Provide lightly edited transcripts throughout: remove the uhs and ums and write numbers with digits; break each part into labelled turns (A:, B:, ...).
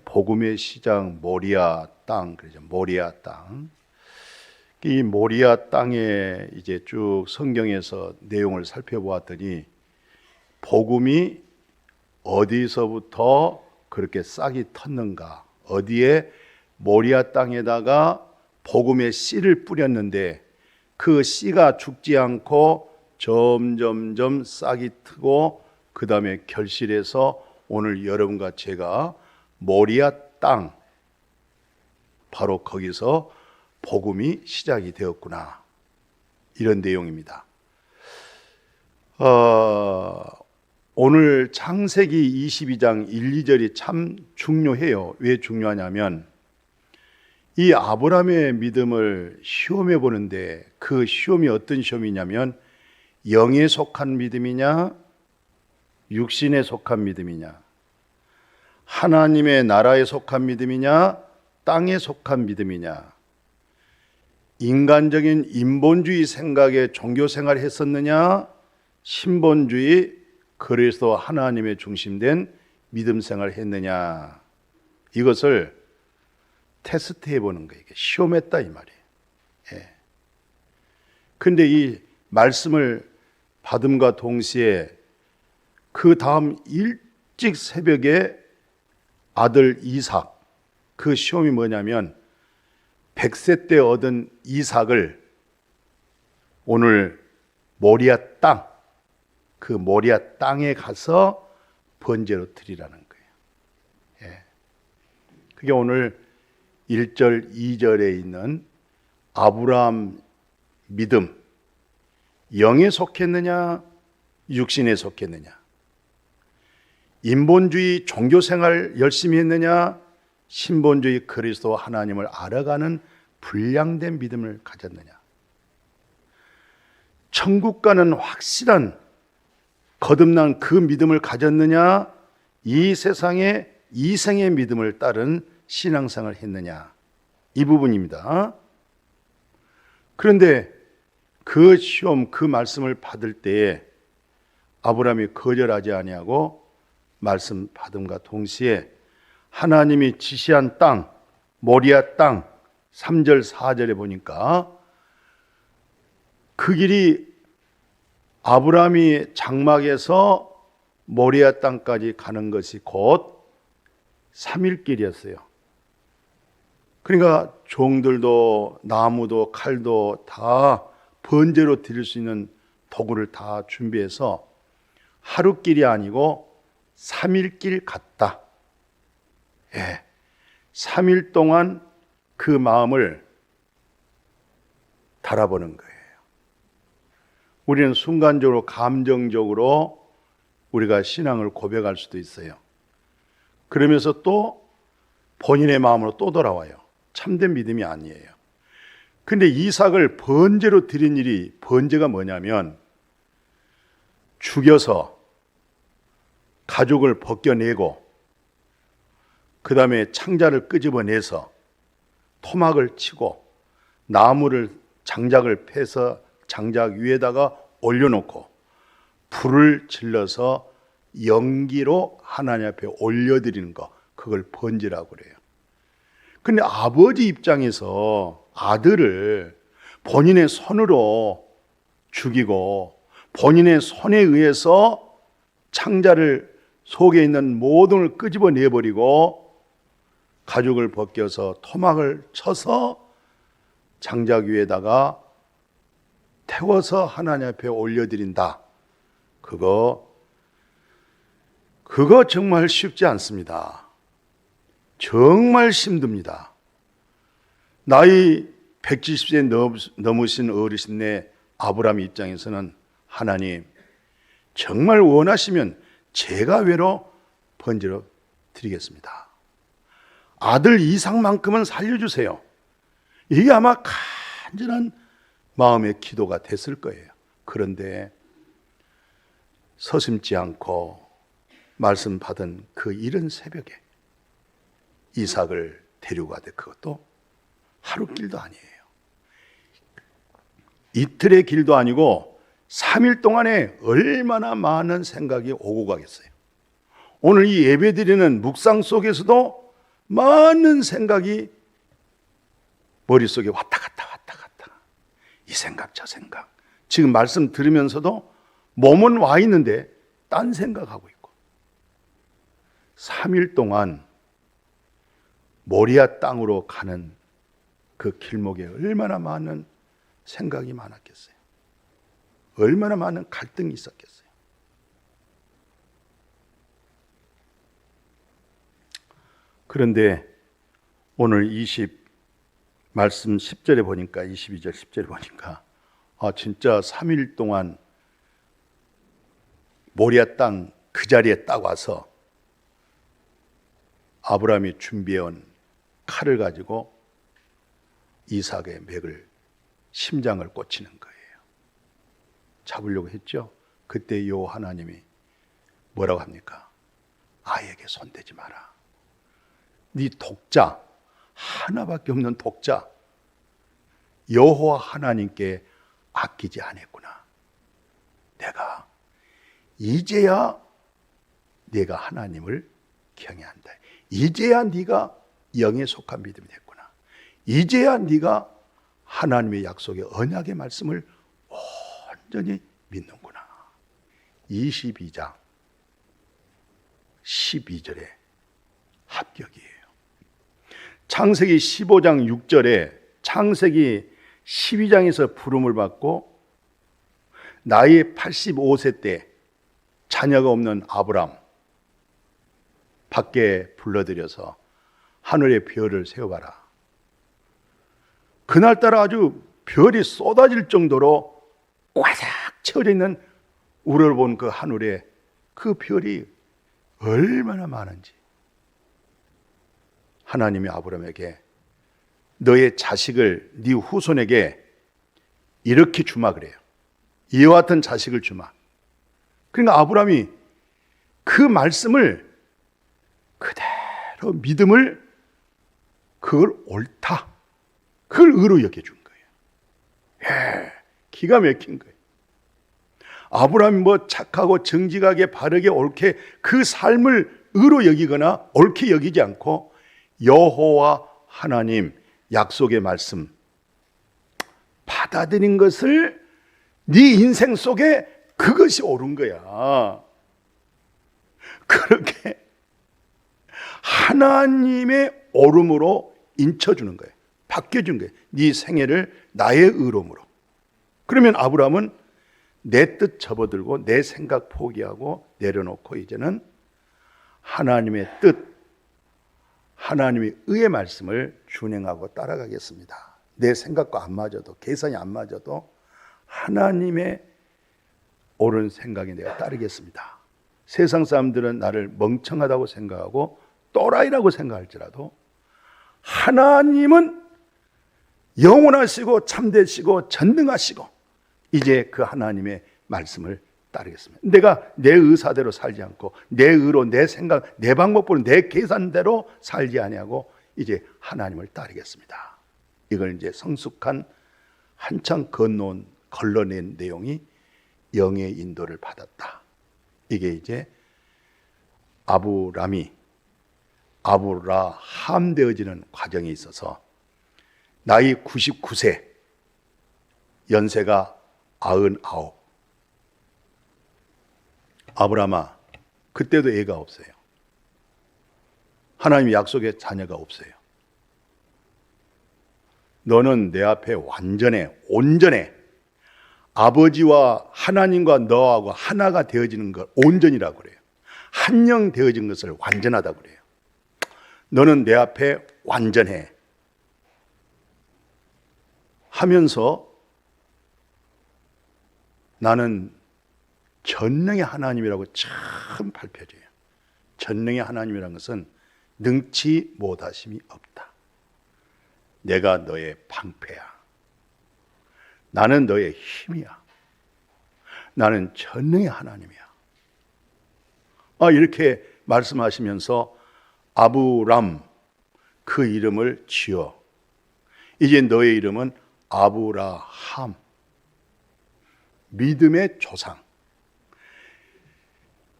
A: 복음의 시작 모리아 땅, 그러죠. 모리아 땅. 이 모리아 땅에 이제 쭉 성경에서 내용을 살펴보았더니 복음이 어디서부터 그렇게 싹이 텄는가? 어디에 모리아 땅에다가 복음의 씨를 뿌렸는데 그 씨가 죽지 않고 점점점 싹이 트고 그 다음에 결실해서 오늘 여러분과 제가 모리아 땅, 바로 거기서 복음이 시작이 되었구나, 이런 내용입니다. 오늘 창세기 22장 1, 2절이 참 중요해요. 왜 중요하냐면 이 아브라함의 믿음을 시험해 보는데 그 시험이 어떤 시험이냐면 영에 속한 믿음이냐 육신에 속한 믿음이냐, 하나님의 나라에 속한 믿음이냐 땅에 속한 믿음이냐, 인간적인 인본주의 생각에 종교생활을 했었느냐 신본주의 그리스도 하나님의 중심된 믿음 생활을 했느냐, 이것을 테스트해 보는 거예요. 시험했다 이 말이에요. 근데 이 말씀을 받음과 동시에 그 다음 일찍 새벽에 아들 이삭, 그 시험이 뭐냐면 100세 때 얻은 이삭을 오늘 모리아 땅, 그 모리아 땅에 가서 번제로 드리라는 거예요. 그게 오늘 1절, 2절에 있는 아브라함 믿음, 영에 속했느냐 육신에 속했느냐, 인본주의 종교생활 열심히 했느냐 신본주의 그리스도 하나님을 알아가는 불량된 믿음을 가졌느냐, 천국 가는 확실한 거듭난 그 믿음을 가졌느냐, 이 세상에 이생의 믿음을 따른 신앙생활을 했느냐, 이 부분입니다. 그런데 그 시험, 그 말씀을 받을 때에 아브라함이 거절하지 아니하고 말씀 받음과 동시에 하나님이 지시한 땅, 모리아 땅, 3절 4절에 보니까 그 길이 아브라함이 장막에서 모리아 땅까지 가는 것이 곧 3일 길이었어요. 그러니까 종들도 나무도 칼도 다 번제로 드릴 수 있는 도구를 다 준비해서 하루 길이 아니고 3일 길 갔다. 3일 동안 그 마음을 달아보는 거예요. 우리는 순간적으로 감정적으로 우리가 신앙을 고백할 수도 있어요. 그러면서 또 본인의 마음으로 또 돌아와요. 참된 믿음이 아니에요. 근데 이삭을 번제로 드린 일이, 번제가 뭐냐면 죽여서 가죽을 벗겨내고 그 다음에 창자를 끄집어내서 토막을 치고 나무를 장작을 패서 장작 위에다가 올려놓고 불을 질러서 연기로 하나님 앞에 올려드리는 거, 그걸 번제라고 그래요. 근데 아버지 입장에서 아들을 본인의 손으로 죽이고 본인의 손에 의해서 창자를 속에 있는 모든 걸 끄집어내버리고 가죽을 벗겨서 토막을 쳐서 장작 위에다가 태워서 하나님 앞에 올려드린다. 그거 정말 쉽지 않습니다. 정말 힘듭니다. 나이 170세 넘으신 어르신네 아브라함 입장에서는 하나님 정말 원하시면 제가 외로 번제로 드리겠습니다. 아들 이삭만큼은 살려주세요. 이게 아마 간절한 마음의 기도가 됐을 거예요. 그런데 서슴지 않고 말씀 받은 그 이른 새벽에 이삭을 데리고 가되 그것도 하루 길도 아니에요. 이틀의 길도 아니고 3일 동안에 얼마나 많은 생각이 오고 가겠어요. 오늘 이 예배드리는 묵상 속에서도 많은 생각이 머릿속에 왔다 갔다 왔다 갔다. 이 생각 저 생각. 지금 말씀 들으면서도 몸은 와 있는데 딴 생각하고 있고. 3일 동안 모리아 땅으로 가는 그 길목에 얼마나 많은 생각이 많았겠어요. 얼마나 많은 갈등이 있었겠어요. 그런데 오늘 말씀 10절에 보니까 22절 10절에 보니까 진짜 3일 동안 모리아 땅 그 자리에 딱 와서 아브라함이 준비해온 칼을 가지고 이삭의 맥을 심장을 꽂히는 거예요. 잡으려고 했죠. 그때 요 하나님이 뭐라고 합니까? 아이에게 손대지 마라. 네 독자, 하나밖에 없는 독자 여호와 하나님께 아끼지 않았구나. 내가 이제야 네가 하나님을 경외한다. 이제야 네가 영에 속한 믿음이 됐구나. 이제야 네가 하나님의 약속의 언약의 말씀을 온전히 믿는구나. 22장 12절에 합격이에요. 창세기 15장 6절에 창세기 12장에서 부름을 받고 나이 85세 때 자녀가 없는 아브람 밖에 불러들여서 하늘의 별을 세워봐라. 그날따라 아주 별이 쏟아질 정도로 와삭 채워져 있는 우러러 본 그 하늘에 그 별이 얼마나 많은지. 하나님이 아브람에게 너의 자식을 네 후손에게 이렇게 주마 그래요. 이와 같은 자식을 주마. 그러니까 아브람이 그 말씀을 그대로 믿음을 그걸 옳다. 그걸 의로 여겨준 거예요. 기가 막힌 거예요. 아브라함이 착하고 정직하게 바르게 옳게 그 삶을 의로 여기거나 옳게 여기지 않고 여호와 하나님 약속의 말씀 받아들인 것을 네 인생 속에 그것이 옳은 거야. 그렇게 하나님의 옳음으로 인쳐주는 거예요. 바뀌어준 거예요. 네 생애를 나의 의로움으로. 그러면 아브라함은 내 뜻 접어들고 내 생각 포기하고 내려놓고 이제는 하나님의 뜻, 하나님의 의의 말씀을 준행하고 따라가겠습니다. 내 생각과 안 맞아도, 계산이 안 맞아도 하나님의 옳은 생각에 내가 따르겠습니다. 세상 사람들은 나를 멍청하다고 생각하고 또라이라고 생각할지라도 하나님은 영원하시고 참되시고 전능하시고 이제 그 하나님의 말씀을 따르겠습니다. 내가 내 의사대로 살지 않고 내 의로, 내 생각, 내 방법으로, 내 계산대로 살지 아니하고 이제 하나님을 따르겠습니다. 이걸 이제 성숙한 한창 걸러낸 내용이 영의 인도를 받았다. 이게 이제 아브라함 되어지는 과정에 있어서 나이 99세, 연세가 99. 아브라함아, 그때도 애가 없어요. 하나님의 약속의 자녀가 없어요. 너는 내 앞에 온전해. 아버지와 하나님과 너하고 하나가 되어지는 걸 온전이라고 그래요. 한영 되어진 것을 완전하다고 그래요. 너는 내 앞에 완전해 하면서 나는 전능의 하나님이라고 참 발표해줘요. 전능의 하나님이라는 것은 능치 못하심이 없다. 내가 너의 방패야. 나는 너의 힘이야. 나는 전능의 하나님이야. 이렇게 말씀하시면서 아브람 그 이름을 지어 이제 너의 이름은 아브라함, 믿음의 조상.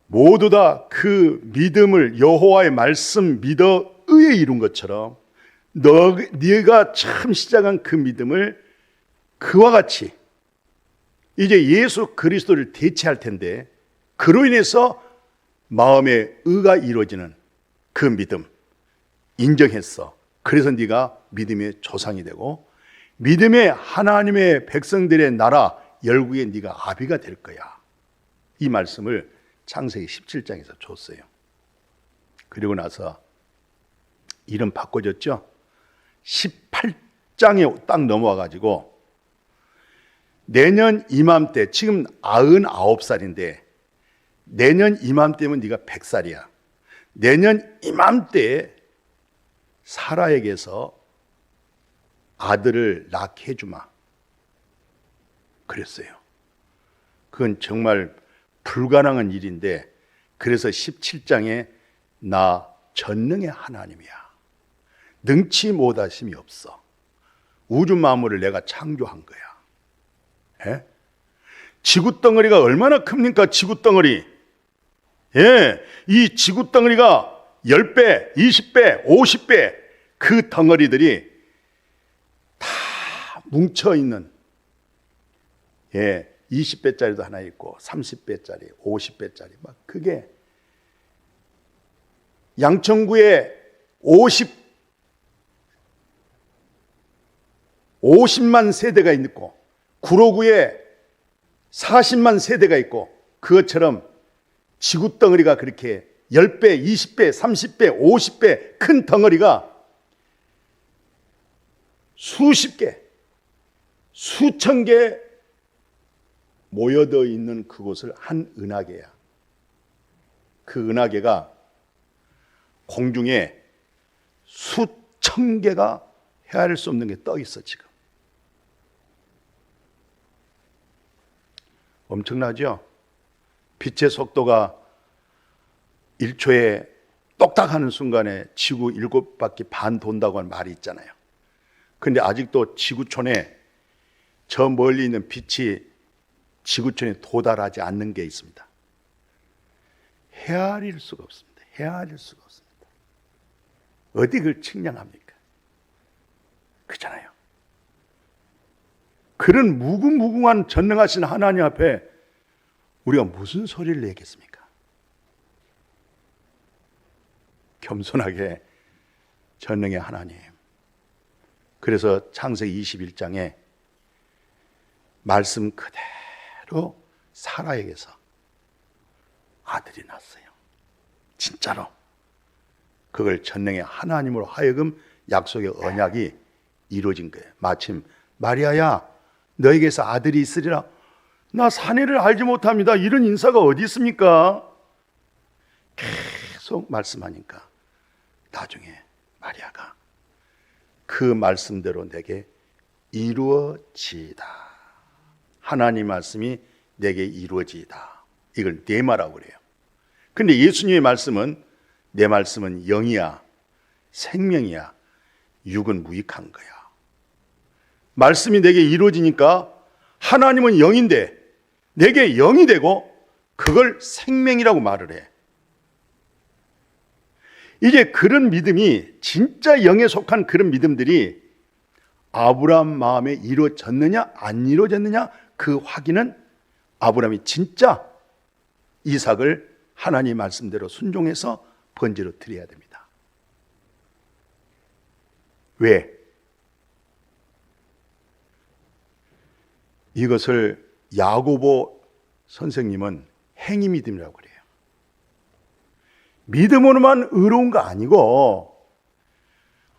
A: 모두 다 그 믿음을 여호와의 말씀 믿어 의에 이룬 것처럼 네가 처음 시작한 그 믿음을 그와 같이 이제 예수 그리스도를 대체할 텐데, 그로 인해서 마음의 의가 이루어지는 그 믿음 인정했어. 그래서 네가 믿음의 조상이 되고 믿음의 하나님의 백성들의 나라 열국의 네가 아비가 될 거야. 이 말씀을 창세기 17장에서 줬어요. 그리고 나서 이름 바꿔줬죠. 18장에 딱 넘어와 가지고 내년 이맘때, 지금 99살인데 내년 이맘때면 네가 100살이야. 내년 이맘때에 사라에게서 아들을 낳게 해주마 그랬어요. 그건 정말 불가능한 일인데, 그래서 17장에 나 전능의 하나님이야, 능치 못하심이 없어, 우주 만물을 내가 창조한 거야. 예? 지구 덩어리가 얼마나 큽니까? 지구 덩어리. 예, 이 지구 덩어리가 10배, 20배, 50배 그 덩어리들이 다 뭉쳐있는, 예, 20배짜리도 하나 있고 30배짜리, 50배짜리 막, 그게 양천구에 50만 세대가 있고 구로구에 40만 세대가 있고, 그것처럼 지구 덩어리가 그렇게 10배, 20배, 30배, 50배 큰 덩어리가 수십 개, 수천 개 모여져 있는 그곳을 한 은하계야. 그 은하계가 공중에 수천 개가 헤아릴 수 없는 게 떠 있어. 지금 엄청나죠? 빛의 속도가 1초에 똑딱하는 순간에 지구 7바퀴 반 돈다고 하는 말이 있잖아요. 그런데 아직도 지구촌에 저 멀리 있는 빛이 지구촌에 도달하지 않는 게 있습니다. 헤아릴 수가 없습니다. 헤아릴 수가 없습니다. 어디 그걸 측량합니까? 그렇잖아요. 그런 무궁무궁한 전능하신 하나님 앞에 우리가 무슨 소리를 내겠습니까? 겸손하게 전능의 하나님. 그래서 창세기 21장에 말씀 그대로 사라에게서 아들이 났어요. 진짜로. 그걸 전능의 하나님으로 하여금 약속의 언약이 이루어진 거예요. 마침 마리아야, 너에게서 아들이 있으리라. 나 사내를 알지 못합니다. 이런 인사가 어디 있습니까? 계속 말씀하니까 나중에 마리아가 그 말씀대로 내게 이루어지이다. 하나님 말씀이 내게 이루어지이다. 이걸 네마라고 그래요. 근데 예수님의 말씀은, 내 말씀은 영이야, 생명이야, 육은 무익한 거야. 말씀이 내게 이루어지니까 하나님은 영인데 내게 영이 되고 그걸 생명이라고 말을 해. 이제 그런 믿음이, 진짜 영에 속한 그런 믿음들이 아브라함 마음에 이루어졌느냐 안 이루어졌느냐, 그 확인은 아브라함이 진짜 이삭을 하나님 말씀대로 순종해서 번제로 드려야 됩니다. 왜? 이것을 야고보 선생님은 행위 믿음이라고 그래요. 믿음으로만 의로운 거 아니고,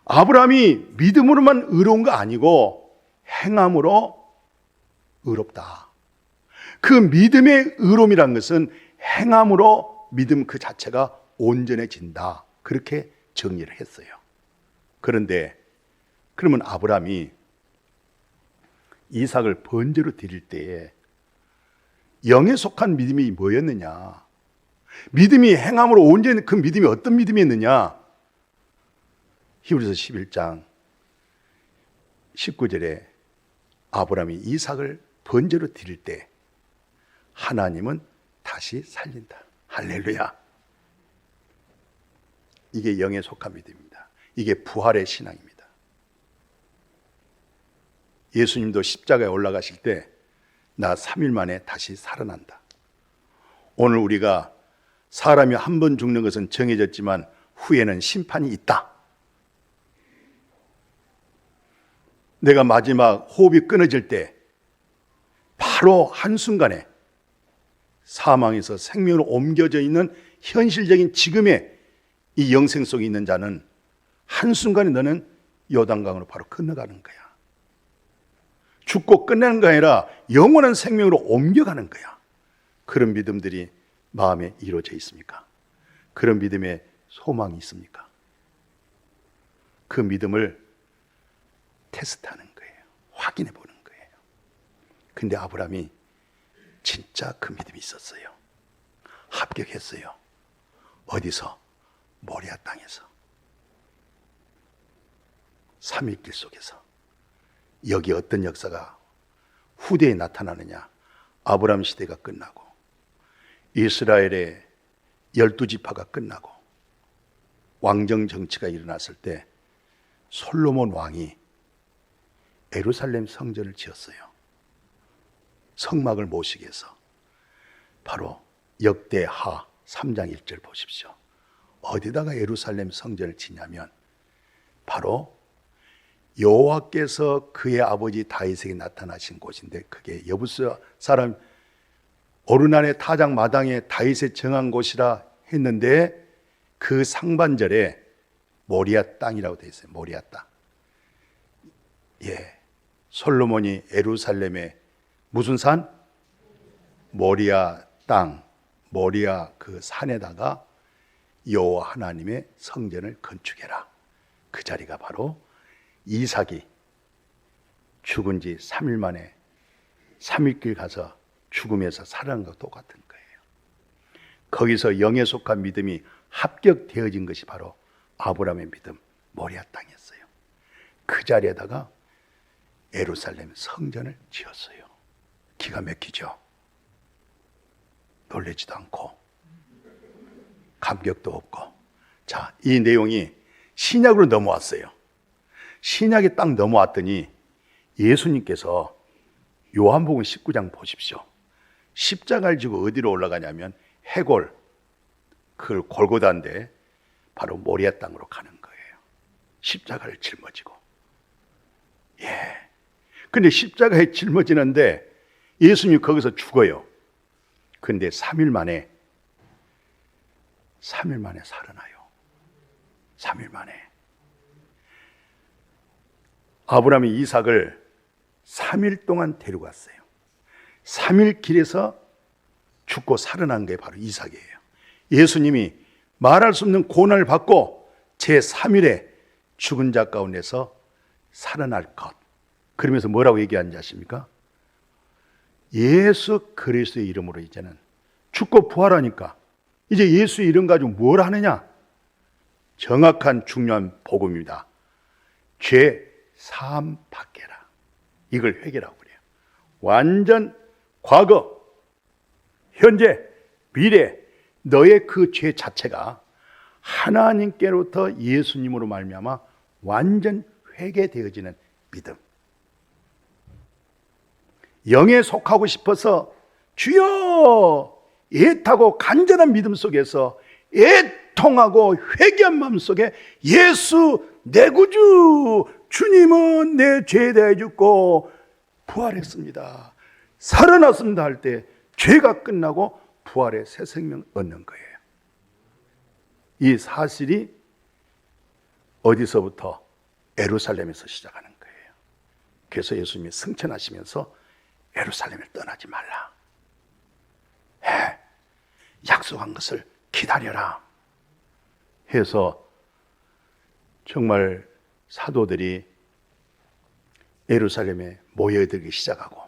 A: 아브라함이 믿음으로만 의로운 거 아니고 행함으로 의롭다. 그 믿음의 의로움이란 것은 행함으로 믿음 그 자체가 온전해진다. 그렇게 정리를 했어요. 그런데 그러면 아브라함이 이삭을 번제로 드릴 때에 영에 속한 믿음이 뭐였느냐? 믿음이 행함으로 온전한 그 믿음이 어떤 믿음이었느냐? 히브리서 11장 19절에 아브라함이 이삭을 번제로 드릴 때 하나님은 다시 살린다. 할렐루야. 이게 영에 속한 믿음입니다. 이게 부활의 신앙입니다. 예수님도 십자가에 올라가실 때 나 3일 만에 다시 살아난다. 오늘 우리가 사람이 한 번 죽는 것은 정해졌지만 후에는 심판이 있다. 내가 마지막 호흡이 끊어질 때 바로 한순간에 사망에서 생명으로 옮겨져 있는 현실적인 지금의 이 영생 속에 있는 자는 한순간에 너는 요단강으로 바로 건너가는 거야. 죽고 끝내는 게 아니라 영원한 생명으로 옮겨가는 거야. 그런 믿음들이 마음에 이루어져 있습니까? 그런 믿음에 소망이 있습니까? 그 믿음을 테스트하는 거예요. 확인해 보는 거예요. 근데 아브라함이 진짜 그 믿음이 있었어요. 합격했어요. 어디서? 모리아 땅에서. 3일길 속에서. 여기 어떤 역사가 후대에 나타나느냐? 아브라함 시대가 끝나고 이스라엘의 12지파가 끝나고 왕정 정치가 일어났을 때 솔로몬 왕이 예루살렘 성전을 지었어요. 성막을 모시기 위해서. 바로 역대하 3장 1절 보십시오. 어디다가 예루살렘 성전을 지냐면 바로 여호와께서 그의 아버지 다윗에게 나타나신 곳인데 그게 여부스 사람 오르난의 타작 마당에 다윗에 정한 곳이라 했는데 그 상반절에 모리아 땅이라고 되어 있어요. 모리아 땅. 예, 솔로몬이 예루살렘에 무슨 산? 모리아 땅, 모리아 그 산에다가 여호와 하나님의 성전을 건축해라. 그 자리가 바로 이삭이 죽은 지 3일 만에 3일길 가서 죽음에서 살아난 것과 똑같은 거예요. 거기서 영에 속한 믿음이 합격되어진 것이 바로 아브라함의 믿음, 모리아 땅이었어요. 그 자리에다가 예루살렘 성전을 지었어요. 기가 막히죠. 놀라지도 않고 감격도 없고. 자, 이 내용이 신약으로 넘어왔어요. 신약에 딱 넘어왔더니 예수님께서 요한복음 19장 보십시오. 십자가를 지고 어디로 올라가냐면 해골, 그걸 골고다인데 바로 모리아 땅으로 가는 거예요. 십자가를 짊어지고. 예. 근데 십자가에 짊어지는데 예수님이 거기서 죽어요. 근데 3일 만에 살아나요. 3일 만에. 아브라함이 이삭을 3일 동안 데리고 갔어요. 3일 길에서 죽고 살아난 게 바로 이삭이에요. 예수님이 말할 수 없는 고난을 받고 제3일에 죽은 자 가운데서 살아날 것. 그러면서 뭐라고 얘기하는지 아십니까? 예수 그리스도의 이름으로 이제는 죽고 부활하니까 이제 예수의 이름 가지고 뭘 하느냐? 정확한 중요한 복음입니다. 죄 사함 받게라. 이걸 회개라고 그래요. 완전 과거, 현재, 미래 너의 그 죄 자체가 하나님께로부터 예수님으로 말미암아 완전 회개되어지는 믿음. 영에 속하고 싶어서 주여 애타고 간절한 믿음 속에서 애통하고 회개한 마음 속에 예수 내 구주 주님은 내 죄에 대해 죽고 부활했습니다, 살아났습니다 할 때 죄가 끝나고 부활의 새 생명을 얻는 거예요. 이 사실이 어디서부터? 예루살렘에서 시작하는 거예요. 그래서 예수님이 승천하시면서 예루살렘을 떠나지 말라. 약속한 것을 기다려라 해서 정말 사도들이 예루살렘에 모여들기 시작하고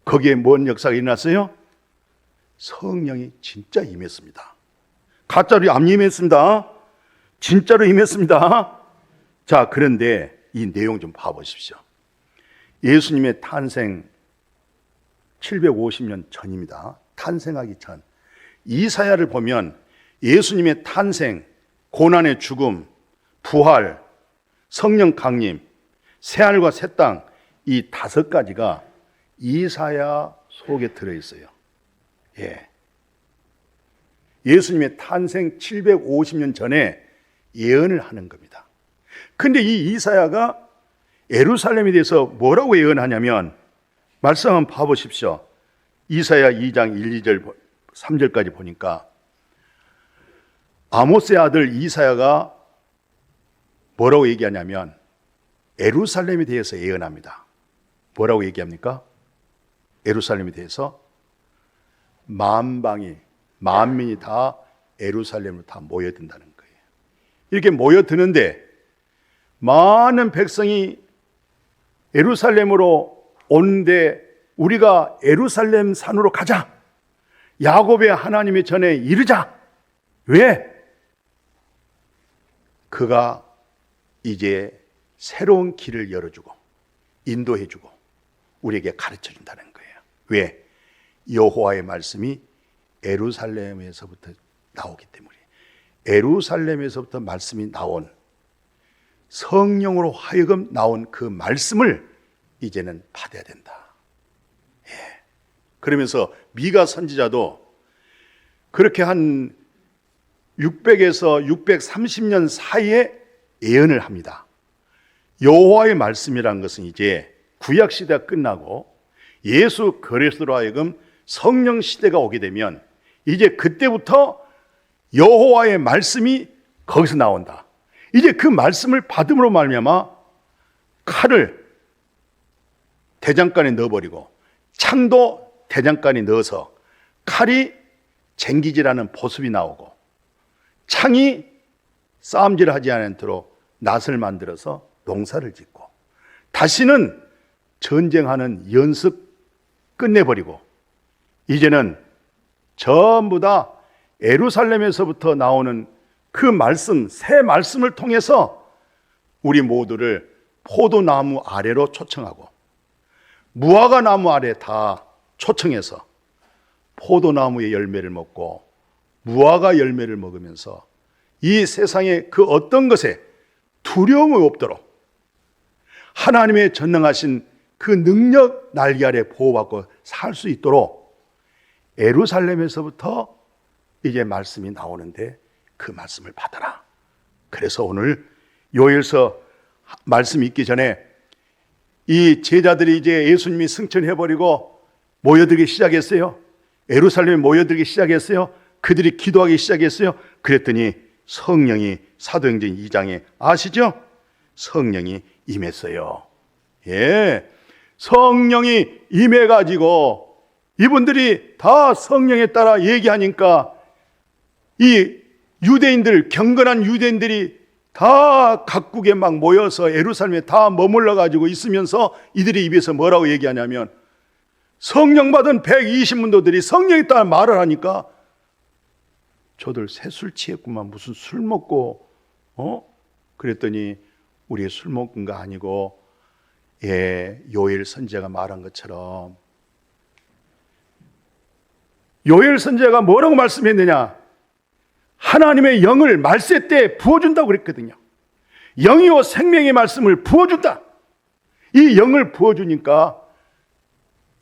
A: 거기에 뭔 역사가 일어났어요? 성령이 진짜 임했습니다. 가짜로 안 임했습니다. 진짜로 임했습니다. 자, 그런데 이 내용 좀 봐보십시오. 예수님의 탄생 750년 전입니다. 탄생하기 전. 이사야를 보면 예수님의 탄생, 고난의 죽음, 부활, 성령 강림, 새하늘과 새 땅, 이 5가지가 이사야 속에 들어있어요. 예수님의 탄생 750년 전에 예언을 하는 겁니다. 근데 이 이사야가 예루살렘에 대해서 뭐라고 예언하냐면, 말씀 한번 봐보십시오. 이사야 2장 1, 2절, 3절까지 보니까 아모스의 아들 이사야가 뭐라고 얘기하냐면 예루살렘에 대해서 예언합니다. 뭐라고 얘기합니까? 예루살렘에 대해서 만민이 다 예루살렘으로 다 모여든다는 거예요. 이렇게 모여드는데 많은 백성이 예루살렘으로 오는데 우리가 예루살렘 산으로 가자. 야곱의 하나님의 전에 이르자. 왜? 그가 이제 새로운 길을 열어주고 인도해주고 우리에게 가르쳐준다는 거예요. 왜? 여호와의 말씀이 예루살렘에서부터 나오기 때문에. 예루살렘에서부터 말씀이 나온, 성령으로 하여금 나온 그 말씀을 이제는 받아야 된다. 그러면서 미가 선지자도 그렇게 한 600에서 630년 사이에 예언을 합니다. 여호와의 말씀이라는 것은 이제 구약 시대가 끝나고 예수 그리스도로 하여금 성령 시대가 오게 되면 이제 그때부터 여호와의 말씀이 거기서 나온다. 이제 그 말씀을 받음으로 말미암아 칼을 대장간에 넣어버리고 창도 대장간에 넣어서 칼이 쟁기질하는 보습이 나오고 창이 싸움질하지 않도록 낫을 만들어서 농사를 짓고 다시는 전쟁하는 연습 끝내버리고 이제는 전부 다 예루살렘에서부터 나오는 그 말씀, 새 말씀을 통해서 우리 모두를 포도나무 아래로 초청하고 무화과 나무 아래 다 초청해서 포도나무의 열매를 먹고 무화과 열매를 먹으면서 이 세상의 그 어떤 것에 두려움이 없도록 하나님의 전능하신 그 능력 날개 아래 보호받고 살 수 있도록 예루살렘에서부터 이제 말씀이 나오는데 그 말씀을 받아라. 그래서 오늘 요엘서 말씀 읽기 전에 이 제자들이 이제 예수님이 승천해버리고 모여들기 시작했어요. 예루살렘에 모여들기 시작했어요. 그들이 기도하기 시작했어요. 그랬더니 성령이 사도행전 2장에 아시죠? 성령이 임했어요. 성령이 임해가지고 이분들이 다 성령에 따라 얘기하니까 이 유대인들, 경건한 유대인들이 다 각국에 막 모여서 예루살렘에 다 머물러 가지고 있으면서 이들의 입에서 뭐라고 얘기하냐면 성령 받은 120문도들이 성령에 따라 말을 하니까 저들 새술 취했구만. 무슨 술 먹고 그랬더니 우리 술 먹은 거 아니고 요엘 선지자가 말한 것처럼 요엘 선지자가 뭐라고 말씀했느냐? 하나님의 영을 말세 때 부어준다고 그랬거든요. 영이요 생명의 말씀을 부어준다. 이 영을 부어주니까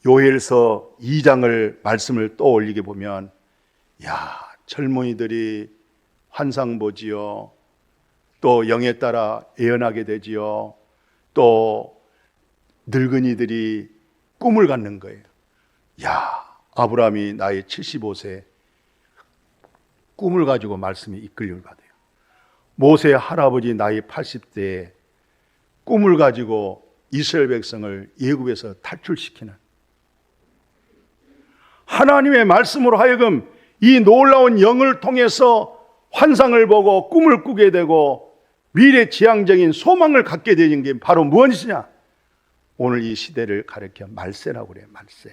A: 요엘서 2장을 말씀을 떠올리게 보면 젊은이들이 환상 보지요. 또 영에 따라 예언하게 되지요. 또 늙은이들이 꿈을 갖는 거예요. 아브라함이 나이 75세 꿈을 가지고 말씀이 이끌림을 받아요. 모세 할아버지 나이 80세에 꿈을 가지고 이스라엘 백성을 애굽에서 탈출시키는 하나님의 말씀으로 하여금 이 놀라운 영을 통해서 환상을 보고 꿈을 꾸게 되고 미래지향적인 소망을 갖게 되는 게 바로 무엇이냐? 오늘 이 시대를 가리켜 말세라고 그래요. 말세.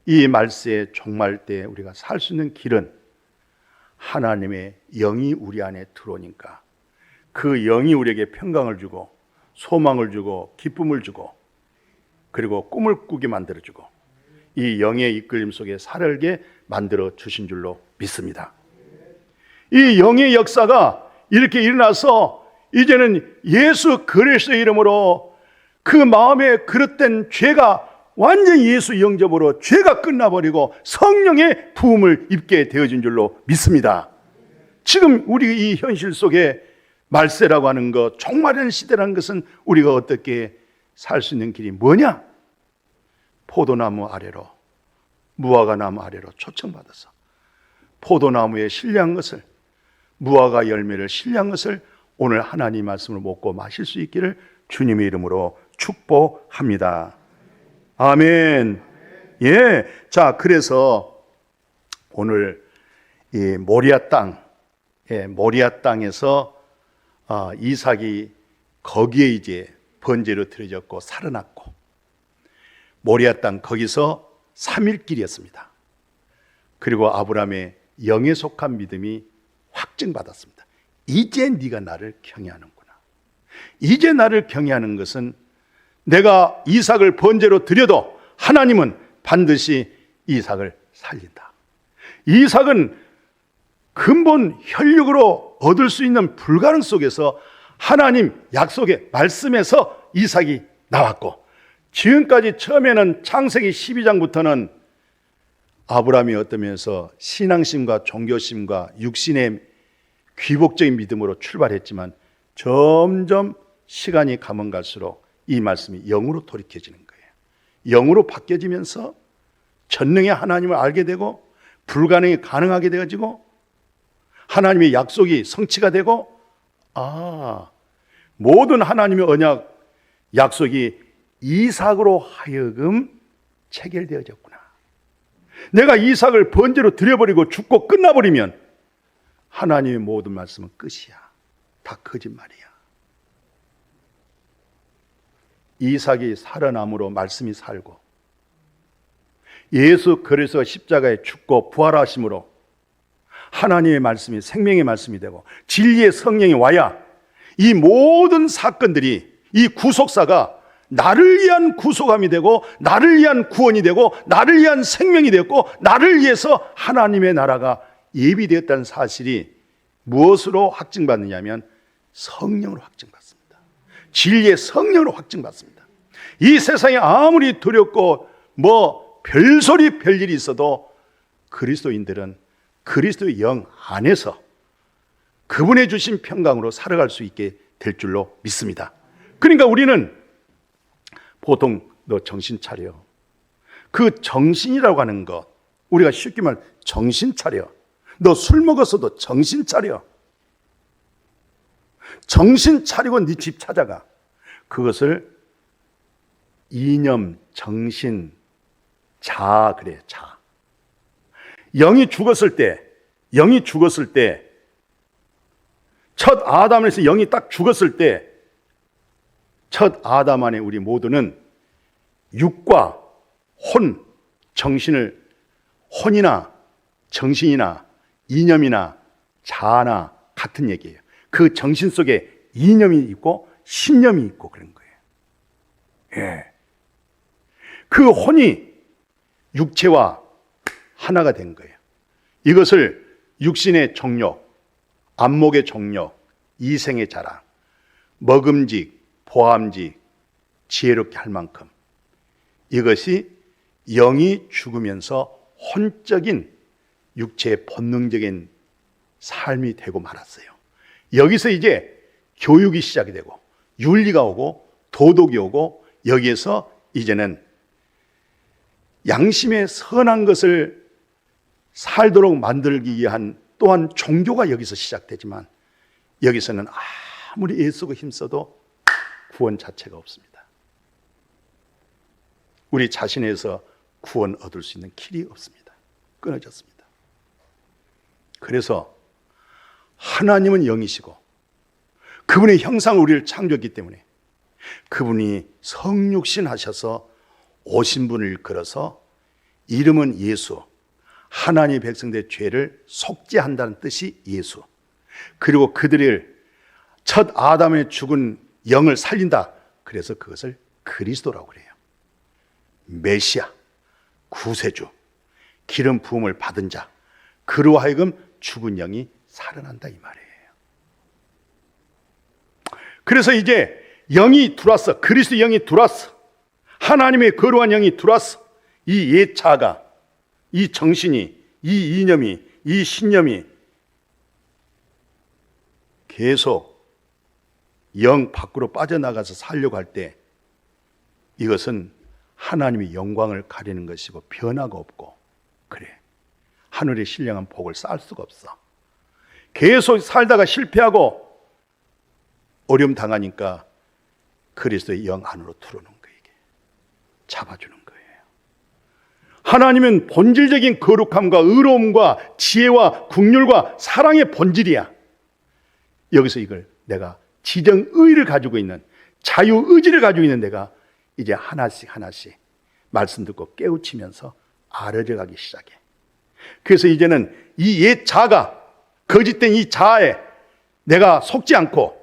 A: 이 말세의 종말 때 우리가 살 수 있는 길은 하나님의 영이 우리 안에 들어오니까 그 영이 우리에게 평강을 주고 소망을 주고 기쁨을 주고 그리고 꿈을 꾸게 만들어주고 이 영의 이끌림 속에 살게 만들어 주신 줄로 믿습니다. 이 영의 역사가 이렇게 일어나서 이제는 예수 그리스도의 이름으로 그 마음에 그릇된 죄가 완전히 예수 영접으로 죄가 끝나버리고 성령의 부음을 입게 되어진 줄로 믿습니다. 지금 우리 이 현실 속에 말세라고 하는 것, 종말의 시대라는 것은 우리가 어떻게 살 수 있는 길이 뭐냐? 포도나무 아래로, 무화과 나무 아래로 초청받아서 포도나무에 신뢰한 것을, 무화과 열매를 신뢰한 것을 오늘 하나님 말씀을 먹고 마실 수 있기를 주님의 이름으로 축복합니다. 아멘. 예. 자, 그래서 오늘 이 모리아 땅, 모리아 땅에서 이삭이 거기에 이제 번제로 드려졌고 살아났고, 모리아 땅 거기서 3일길이었습니다. 그리고 아브라함의 영에 속한 믿음이 확증받았습니다. 이제 네가 나를 경외하는구나. 이제 나를 경외하는 것은 내가 이삭을 번제로 드려도 하나님은 반드시 이삭을 살린다. 이삭은 근본 혈육으로 얻을 수 있는 불가능 속에서 하나님 약속의 말씀에서 이삭이 나왔고, 지금까지 처음에는 창세기 12장부터는 아브라함이 어떤 면에서 신앙심과 종교심과 육신의 귀복적인 믿음으로 출발했지만 점점 시간이 가면 갈수록 이 말씀이 영으로 돌이켜지는 거예요. 영으로 바뀌어지면서 전능의 하나님을 알게 되고 불가능이 가능하게 되어지고 하나님의 약속이 성취가 되고, 모든 하나님의 언약 약속이 이삭으로 하여금 체결되어졌구나. 내가 이삭을 번제로 드려버리고 죽고 끝나버리면 하나님의 모든 말씀은 끝이야. 다 거짓말이야. 이삭이 살아남으로 말씀이 살고, 예수 그리스도 십자가에 죽고 부활하심으로 하나님의 말씀이 생명의 말씀이 되고 진리의 성령이 와야 이 모든 사건들이, 이 구속사가 나를 위한 구속함이 되고 나를 위한 구원이 되고 나를 위한 생명이 되었고 나를 위해서 하나님의 나라가 예비되었다는 사실이 무엇으로 확증받느냐면 성령으로 확증받습니다. 진리의 성령으로 확증받습니다. 이 세상에 아무리 두렵고 별소리 별일이 있어도 그리스도인들은 그리스도의 영 안에서 그분의 주신 평강으로 살아갈 수 있게 될 줄로 믿습니다. 그러니까 우리는 보통 너 정신 차려. 그 정신이라고 하는 것, 우리가 쉽게 말 정신 차려. 너 술 먹었어도 정신 차려. 정신 차리고 네 집 찾아가. 그것을 이념, 정신, 자 그래, 자. 영이 죽었을 때 첫 아담에서 영이 딱 죽었을 때 첫 아담 안에 우리 모두는 육과 혼, 정신을, 혼이나 정신이나 이념이나 자아나 같은 얘기예요. 그 정신 속에 이념이 있고 신념이 있고 그런 거예요. 예. 그 혼이 육체와 하나가 된 거예요. 이것을 육신의 정욕, 안목의 정욕, 이생의 자랑, 먹음직, 보암직, 지혜롭게 할 만큼, 이것이 영이 죽으면서 혼적인 육체의 본능적인 삶이 되고 말았어요. 여기서 이제 교육이 시작이 되고 윤리가 오고 도덕이 오고, 여기에서 이제는 양심의 선한 것을 살도록 만들기 위한 또한 종교가 여기서 시작되지만, 여기서는 아무리 애쓰고 힘써도 구원 자체가 없습니다. 우리 자신에서 구원 얻을 수 있는 길이 없습니다. 끊어졌습니다. 그래서 하나님은 영이시고 그분의 형상으로 우리를 창조했기 때문에 그분이 성육신 하셔서 오신 분을 일컬어서 이름은 예수, 하나님의 백성들의 죄를 속죄한다는 뜻이 예수, 그리고 그들을 첫 아담에 죽은 영을 살린다. 그래서 그것을 그리스도라고 그래요. 메시아, 구세주, 기름 부음을 받은 자, 그로 하여금 죽은 영이 살아난다 이 말이에요. 그래서 이제 영이 들어왔어. 그리스도 영이 들어왔어. 하나님의 거룩한 영이 들어왔어. 이 옛 자가, 이 정신이, 이 이념이, 이 신념이 계속 영 밖으로 빠져나가서 살려고 할 때 이것은 하나님의 영광을 가리는 것이고 변화가 없고, 그래, 하늘의 신령한 복을 쌓을 수가 없어. 계속 살다가 실패하고 어려움 당하니까 그리스도의 영 안으로 들어오는 거예요. 잡아주는 거예요. 하나님은 본질적인 거룩함과 의로움과 지혜와 긍휼과 사랑의 본질이야. 여기서 이걸 내가 지정의를 가지고 있는, 자유의지를 가지고 있는 내가 이제 하나씩 하나씩 말씀 듣고 깨우치면서 알아져 가기 시작해. 그래서 이제는 이 옛 자가, 거짓된 이 자아에 내가 속지 않고,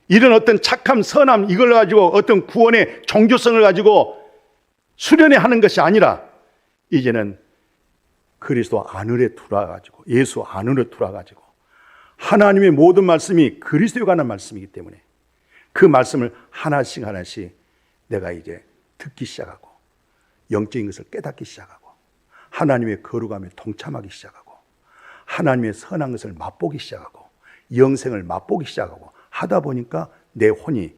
A: 이런 어떤 착함, 선함, 이걸 가지고 어떤 구원의 종교성을 가지고 수련해 하는 것이 아니라 이제는 그리스도 안으로 들어와가지고, 예수 안으로 들어와가지고 하나님의 모든 말씀이 그리스도에 관한 말씀이기 때문에 그 말씀을 하나씩 하나씩 내가 이제 듣기 시작하고, 영적인 것을 깨닫기 시작하고, 하나님의 거룩함에 동참하기 시작하고, 하나님의 선한 것을 맛보기 시작하고, 영생을 맛보기 시작하고 하다 보니까 내 혼이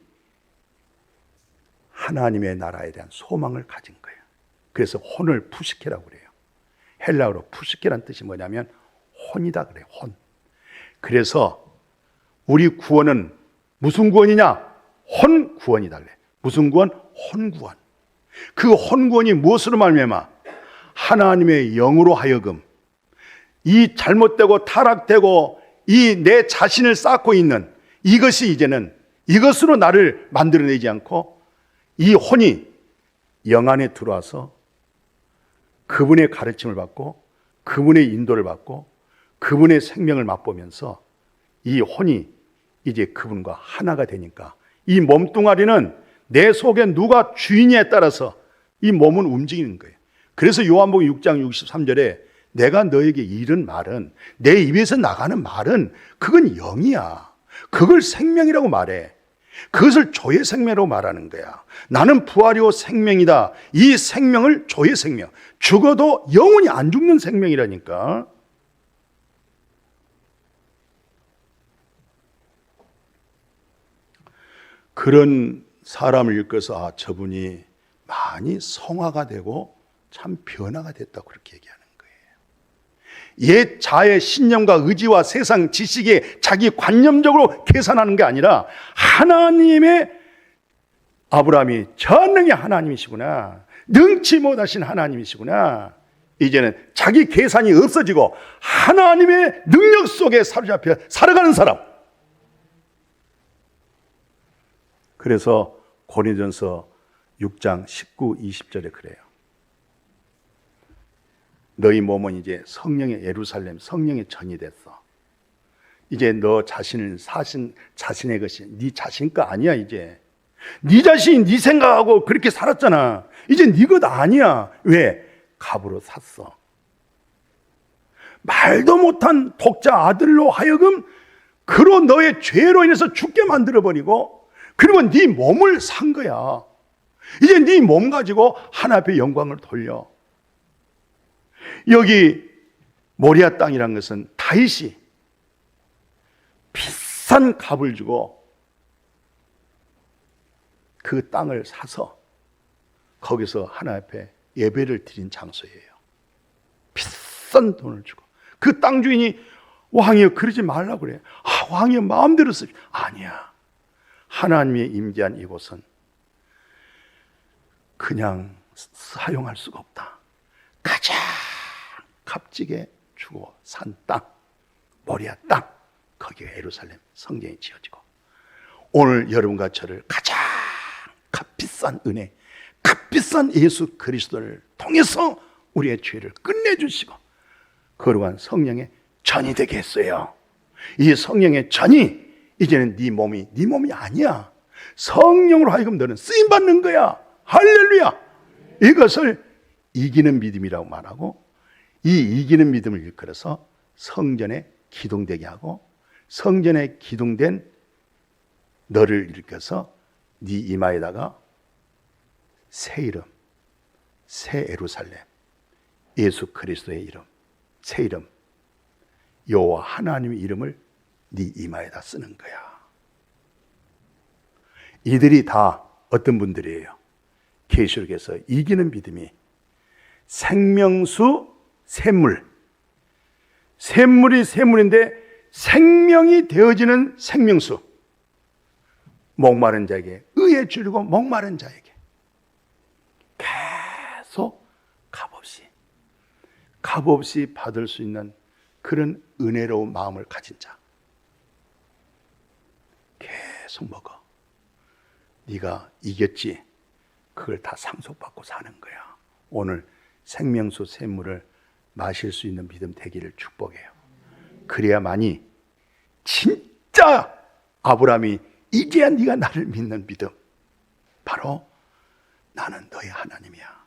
A: 하나님의 나라에 대한 소망을 가진 거예요. 그래서 혼을 푸시케라고 그래요. 헬라어로 푸시케란 뜻이 뭐냐면 혼이다 그래요. 혼. 그래서 우리 구원은 무슨 구원이냐? 혼 구원이다 그래. 무슨 구원? 혼 구원. 그 혼 구원이 무엇으로 말미암아? 하나님의 영으로 하여금 이 잘못되고 타락되고 이 내 자신을 쌓고 있는 이것이 이제는 이것으로 나를 만들어내지 않고 이 혼이 영 안에 들어와서 그분의 가르침을 받고 그분의 인도를 받고 그분의 생명을 맛보면서 이 혼이 이제 그분과 하나가 되니까 이 몸뚱아리는 내 속에 누가 주인이에 따라서 이 몸은 움직이는 거예요. 그래서 요한복음 6장 63절에 내가 너에게 이른 말은, 내 입에서 나가는 말은 그건 영이야. 그걸 생명이라고 말해. 그것을 조의 생명이라고 말하는 거야. 나는 부활이요 생명이다. 이 생명을 조의 생명, 죽어도 영원히 안 죽는 생명이라니까. 그런 사람을 읽어서 아, 저분이 많이 성화가 되고 참 변화가 됐다고 그렇게 얘기하는 거예요. 옛 자의 신념과 의지와 세상 지식에 자기 관념적으로 계산하는 게 아니라 하나님의, 아브라함이 전능의 하나님이시구나, 능치 못하신 하나님이시구나, 이제는 자기 계산이 없어지고 하나님의 능력 속에 사로잡혀 살아가는 사람. 그래서 고린도전서 6장 19, 20절에 그래요. 너희 몸은 이제 성령의 예루살렘, 성령의 전이 됐어. 이제 너 자신을 자신의 것이 네 자신 거 아니야. 이제 네 자신이 네 생각하고 그렇게 살았잖아. 이제 네 것 아니야. 왜? 값으로 샀어. 말도 못한 독자 아들로 하여금 그로 너의 죄로 인해서 죽게 만들어버리고, 그리고 네 몸을 산 거야. 이제 네 몸 가지고 하나님 앞에 영광을 돌려. 여기 모리아 땅이란 것은 다윗이 비싼 값을 주고 그 땅을 사서 거기서 하나님 앞에 예배를 드린 장소예요. 비싼 돈을 주고. 그 땅 주인이 왕이여 그러지 말라고 그래. 아, 왕이여 마음대로 쓰지. 아니야. 하나님의 임재한 이곳은 그냥 사용할 수가 없다. 가장 값지게 주고 산 땅, 모리아 땅, 거기에 예루살렘 성전이 지어지고, 오늘 여러분과 저를 가장 값비싼 은혜, 값비싼 예수 그리스도를 통해서 우리의 죄를 끝내주시고 거룩한 성령의 전이 되게 했어요. 이 성령의 전이 이제는 네 몸이 아니야. 성령으로 하여금 너는 쓰임받는 거야. 할렐루야. 이것을 이기는 믿음이라고 말하고, 이 이기는 믿음을 일컬어서 성전에 기둥되게 하고, 성전에 기둥된 너를 일으켜서 네 이마에다가 새 이름, 새 예루살렘, 예수 그리스도의 이름, 새 이름, 여호와 하나님의 이름을 네 이마에다 쓰는 거야. 이들이 다 어떤 분들이에요? 계시록에서 이기는 믿음이 생명수 샘물, 샘물이 샘물인데 생명이 되어지는 생명수. 목마른 자에게 의에 줄이고 목마른 자에게 계속 값없이 받을 수 있는 그런 은혜로운 마음을 가진 자. 계속 먹어. 네가 이겼지? 그걸 다 상속받고 사는 거야. 오늘 생명수 샘물을 마실 수 있는 믿음 되기를 축복해요. 그래야만이 진짜 아브라함이 이제야 네가 나를 믿는 믿음, 바로 나는 너의 하나님이야,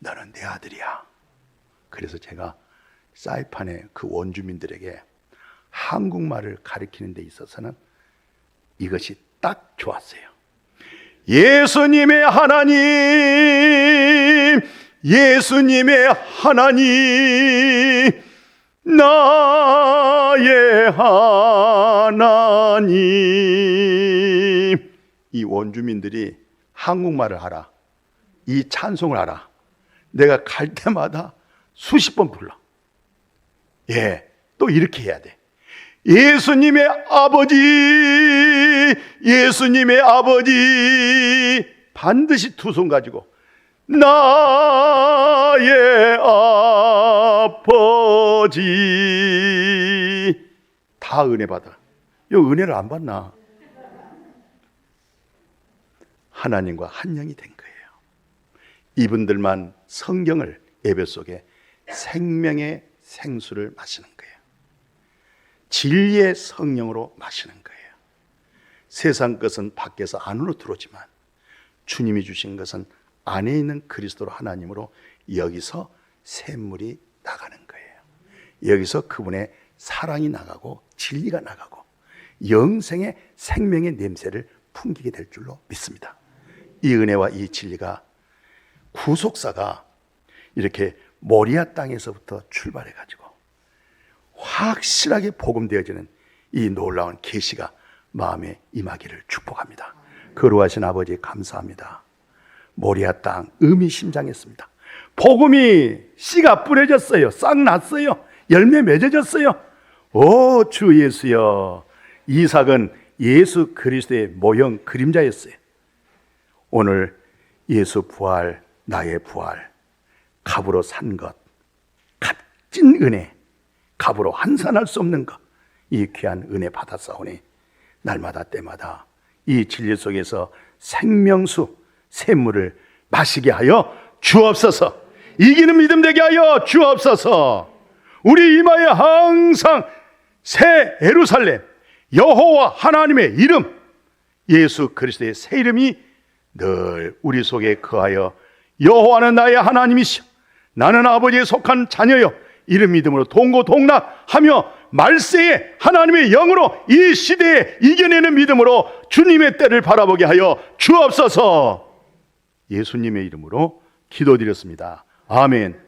A: 너는 내 아들이야. 그래서 제가 사이판의 그 원주민들에게 한국말을 가르치는 데 있어서는 이것이 딱 좋았어요. 예수님의 하나님, 예수님의 하나님, 나의 하나님. 이 원주민들이 한국말을 알아. 이 찬송을 알아. 내가 갈 때마다 수십 번 불러. 또 이렇게 해야 돼. 예수님의 아버지, 예수님의 아버지. 반드시 두 손 가지고 나의 아버지. 다 은혜 받아. 요 은혜를 안 받나? 하나님과 한 영이 된 거예요. 이분들만 성경을 예배 속에 생명의 생수를 마시는 거예요. 진리의 성령으로 마시는 거예요. 세상 것은 밖에서 안으로 들어오지만 주님이 주신 것은 안에 있는 그리스도로 하나님으로 여기서 샘물이 나가는 거예요. 여기서 그분의 사랑이 나가고 진리가 나가고 영생의 생명의 냄새를 풍기게 될 줄로 믿습니다. 이 은혜와 이 진리가 구속사가 이렇게 모리아 땅에서부터 출발해가지고 확실하게 복음되어지는 이 놀라운 계시가 마음에 임하기를 축복합니다. 거룩하신 아버지 감사합니다. 모리아 땅 의미심장했습니다. 복음이 씨가 뿌려졌어요. 싹 났어요. 열매 맺어졌어요. 오 주 예수여. 이삭은 예수 그리스도의 모형 그림자였어요. 오늘 예수 부활, 나의 부활, 값으로 산 것, 값진 은혜, 값으로 환산할 수 없는 것, 이 귀한 은혜 받았사오니 날마다 때마다 이 진리 속에서 생명수 샘물을 마시게 하여 주옵소서. 이기는 믿음 되게 하여 주옵소서. 우리 이마에 항상 새 예루살렘, 여호와 하나님의 이름, 예수 그리스도의 새 이름이 늘 우리 속에 거하여 여호와는 나의 하나님이시여 나는 아버지에 속한 자녀여 이런 믿음으로 동고동락하며 말세에 하나님의 영으로 이 시대에 이겨내는 믿음으로 주님의 때를 바라보게 하여 주옵소서. 예수님의 이름으로 기도드렸습니다. 아멘.